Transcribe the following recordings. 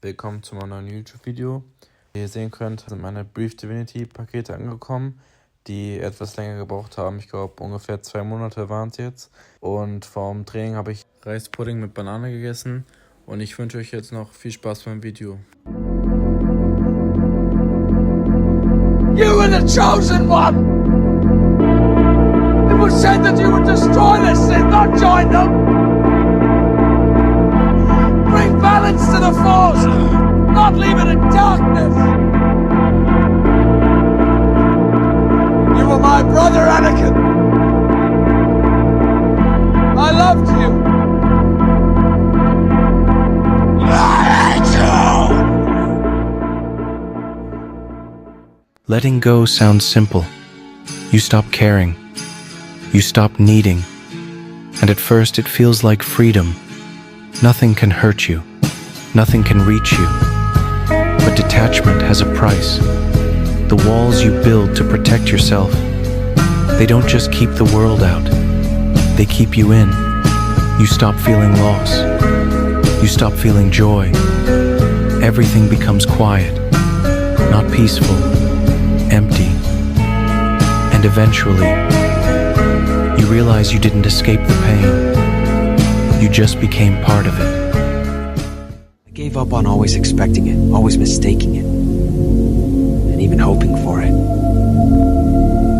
Willkommen zu meinem neuen YouTube-Video. Wie ihr sehen könnt, sind meine Brief Divinity-Pakete angekommen, die etwas länger gebraucht haben. Ich glaube, ungefähr 2 Monate waren es jetzt. Und vorm Training habe ich Reispudding mit Banane gegessen. Und ich wünsche euch jetzt noch viel Spaß beim Video. You were the chosen one! It was said that you would destroy this sin, not join them! Bring balance to the force, not leave it in darkness! You were my brother, Anakin! I loved you! I hate you! Letting go sounds simple. You stop caring. You stop needing. And at first it feels like freedom. Nothing can hurt you. Nothing can reach you. But detachment has a price. The walls you build to protect yourself, they don't just keep the world out. They keep you in. You stop feeling loss. You stop feeling joy. Everything becomes quiet, not peaceful, empty. And eventually, you realize you didn't escape the pain. You just became part of it. I gave up on always expecting it, always mistaking it, and even hoping for it.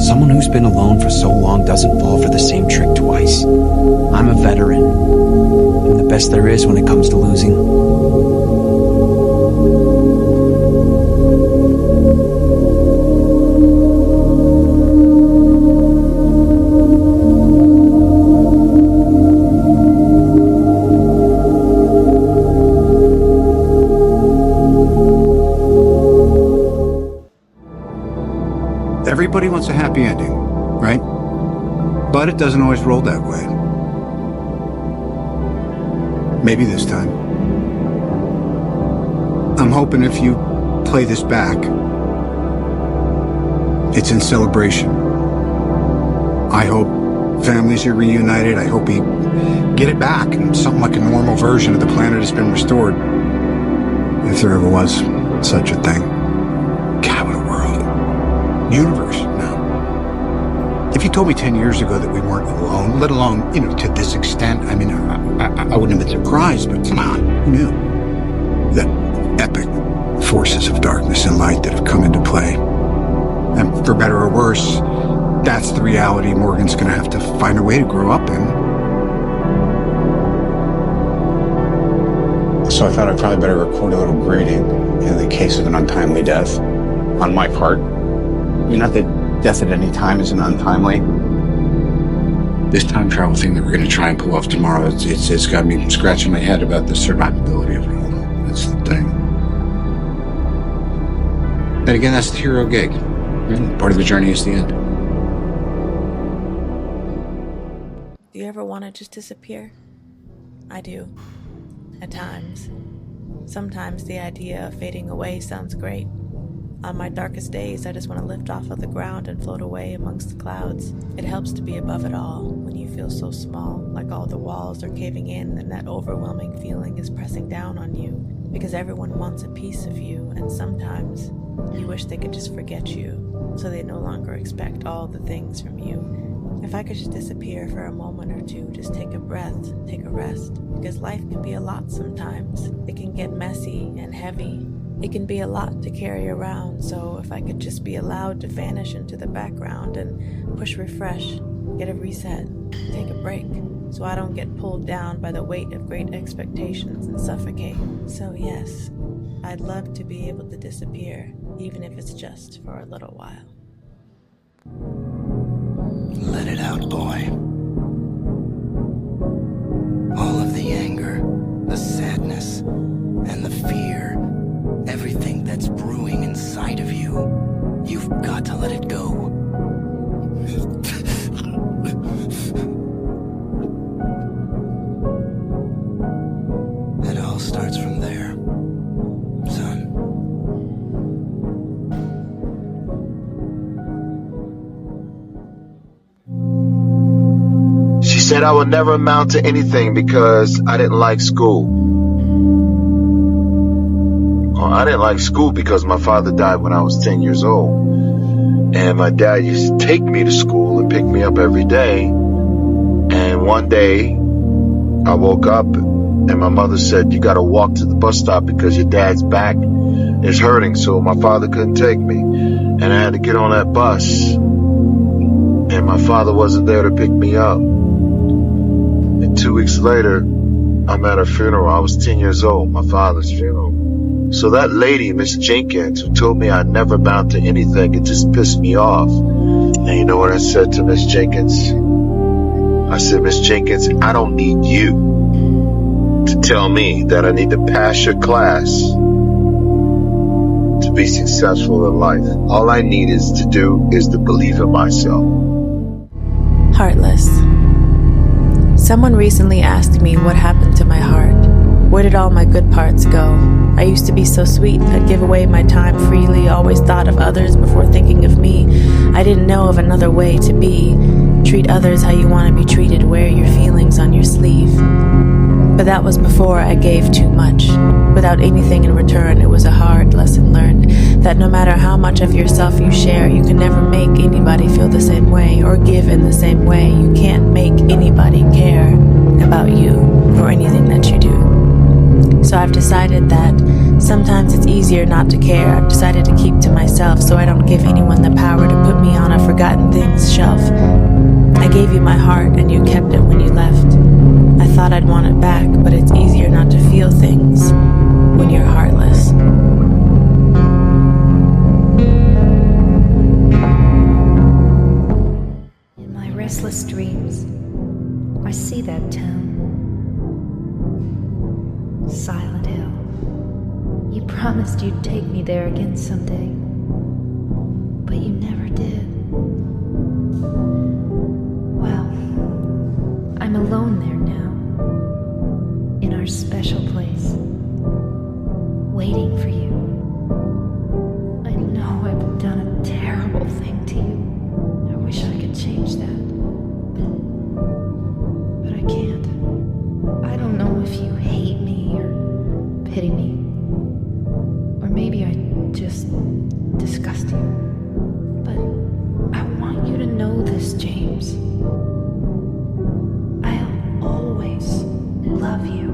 Someone who's been alone for so long doesn't fall for the same trick twice. I'm a veteran. I'm the best there is when it comes to losing. Everybody wants a happy ending, right? But it doesn't always roll that way. Maybe this time. I'm hoping if you play this back, it's in celebration. I hope families are reunited. I hope we get it back and something like a normal version of the planet has been restored. If there ever was such a thing. God, what a world. Universe, no. If you told me 10 years ago that we weren't alone, let alone, to this extent, I mean, I wouldn't have been surprised, but come on, who knew? The epic forces of darkness and light that have come into play. And for better or worse, that's the reality Morgan's gonna have to find a way to grow up in. So I thought I'd probably better record a little grading in the case of an untimely death on my part. Not that death at any time isn't untimely. This time travel thing that we're going to try and pull off tomorrow, it's got me scratching my head about the survivability of it all. That's the thing. And again, that's the hero gig. Part of the journey is the end. Do you ever want to just disappear? I do. At times. Sometimes the idea of fading away sounds great. On my darkest days, I just want to lift off of the ground and float away amongst the clouds. It helps to be above it all when you feel so small, like all the walls are caving in and that overwhelming feeling is pressing down on you, because everyone wants a piece of you, and sometimes you wish they could just forget you, so they no longer expect all the things from you. If I could just disappear for a moment or two, just take a breath, take a rest, because life can be a lot sometimes. It can get messy and heavy. It can be a lot to carry around, so if I could just be allowed to vanish into the background and push refresh, get a reset, take a break, so I don't get pulled down by the weight of great expectations and suffocate. So yes, I'd love to be able to disappear, even if it's just for a little while. Let it out, boy. All of the anger, the sadness, and the fear, everything that's brewing inside of you, you've got to let it go. It all starts from there, son. She said I would never amount to anything because I didn't like school. I didn't like school because my father died when I was 10 years old. And my dad used to take me to school and pick me up every day. And one day, I woke up and my mother said, you gotta walk to the bus stop because your dad's back is hurting. So my father couldn't take me. And I had to get on that bus. And my father wasn't there to pick me up. And 2 weeks later, I'm at a funeral. I was 10 years old, my father's funeral. So that lady, Miss Jenkins, who told me I'd never amount to anything, it just pissed me off. And you know what I said to Miss Jenkins? I said, Miss Jenkins, I don't need you to tell me that I need to pass your class to be successful in life. All I need is to believe in myself. Heartless. Someone recently asked me what happened to my heart. Where did all my good parts go? I used to be so sweet, I'd give away my time freely, always thought of others before thinking of me. I didn't know of another way to be. Treat others how you want to be treated, wear your feelings on your sleeve. But that was before I gave too much. Without anything in return, it was a hard lesson learned, that no matter how much of yourself you share, you can never make anybody feel the same way or give in the same way. You can't make anybody care about you or anything that you do. So I've decided that sometimes it's easier not to care. I've decided to keep to myself so I don't give anyone the power to put me on a forgotten things shelf. I gave you my heart and you kept it when you left. I thought I'd want it back, but it's easier not to feel things when you're heartless. In my restless dreams, I see that town. Silent Hill. You promised you'd take me there again someday, but you never did. Well, I'm alone there now, in our special place, waiting for you. I know I've done a terrible thing to you. I wish I could change that, but I can't. I don't know if you hate me or pity me, or maybe I just disgust you. But I want you to know this, James. I'll always love you.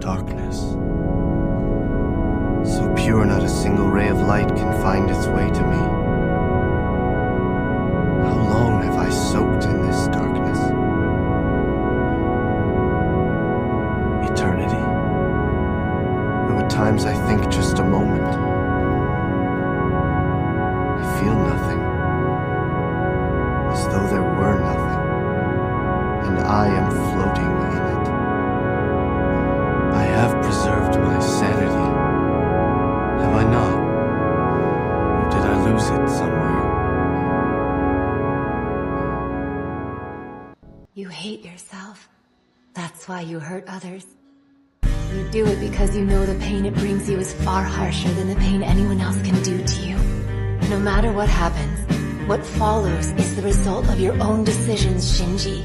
Darkness. So pure not a single ray of light can find its way to me. How long have I soaked in this darkness? Eternity. Though at times I think just a moment. I feel nothing, as though there were nothing, and I am floating in it. I have preserved my sanity, have I not? Or did I lose it somewhere? You hate yourself. That's why you hurt others. You do it because you know the pain it brings you is far harsher than the pain anyone else can do to you. No matter what happens, what follows is the result of your own decisions, Shinji.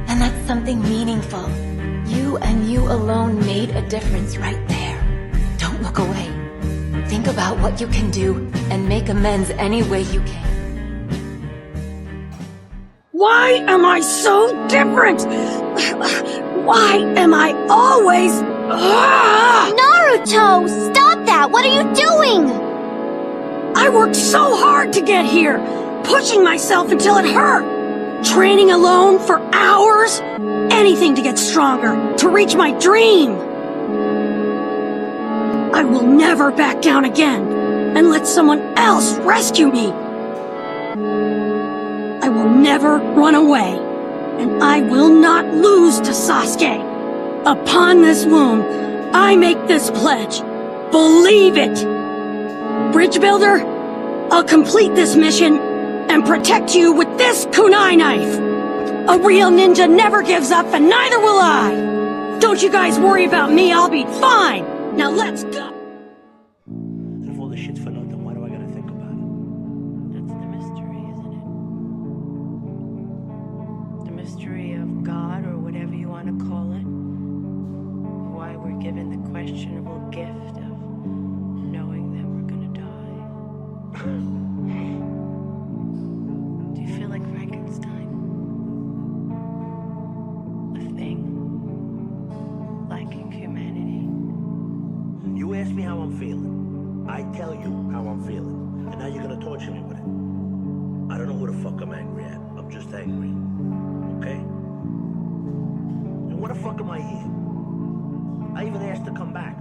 And that's something meaningful. You and you alone made a difference right there. Don't look away. Think about what you can do and make amends any way you can. Why am I so different? Why am I always... Naruto! Stop that! What are you doing? I worked so hard to get here, pushing myself until it hurt. Training alone for hours. Anything to get stronger, to reach my dream. I will never back down again and let someone else rescue me. I will never run away, and I will not lose to Sasuke. Upon this wound, I make this pledge. Believe it! Bridge Builder, I'll complete this mission and protect you with this kunai knife. A real ninja never gives up, and neither will I. Don't you guys worry about me, I'll be fine. Now let's go. And if all this shit's for nothing, why do I gotta think about it? That's the mystery, isn't it? The mystery of God, or whatever you want to call it. Why we're given the questionable gift of knowing that we're gonna die. Do you feel like Frankenstein? A thing lacking humanity. You ask me how I'm feeling. I tell you how I'm feeling. And now you're gonna torture me with it. I don't know who the fuck I'm angry at. I'm just angry. Okay? And what the fuck am I here? I even asked to come back.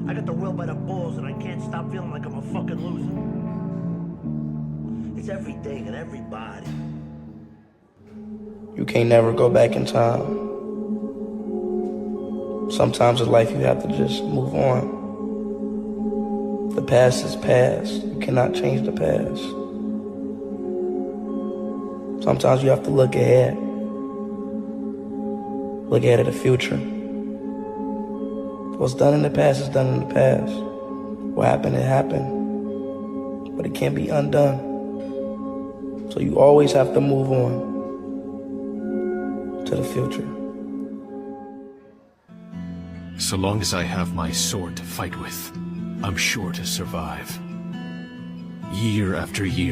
I got the world by the balls and I can't stop feeling like I'm a fucking loser. It's everything and everybody. You can't never go back in time. Sometimes in life you have to just move on. The past is past. You cannot change the past. Sometimes you have to look ahead. Look ahead at the future. What's done in the past is done in the past. What happened, it happened. But it can't be undone. So you always have to move on to the future. So long as I have my sword to fight with, I'm sure to survive. Year after year.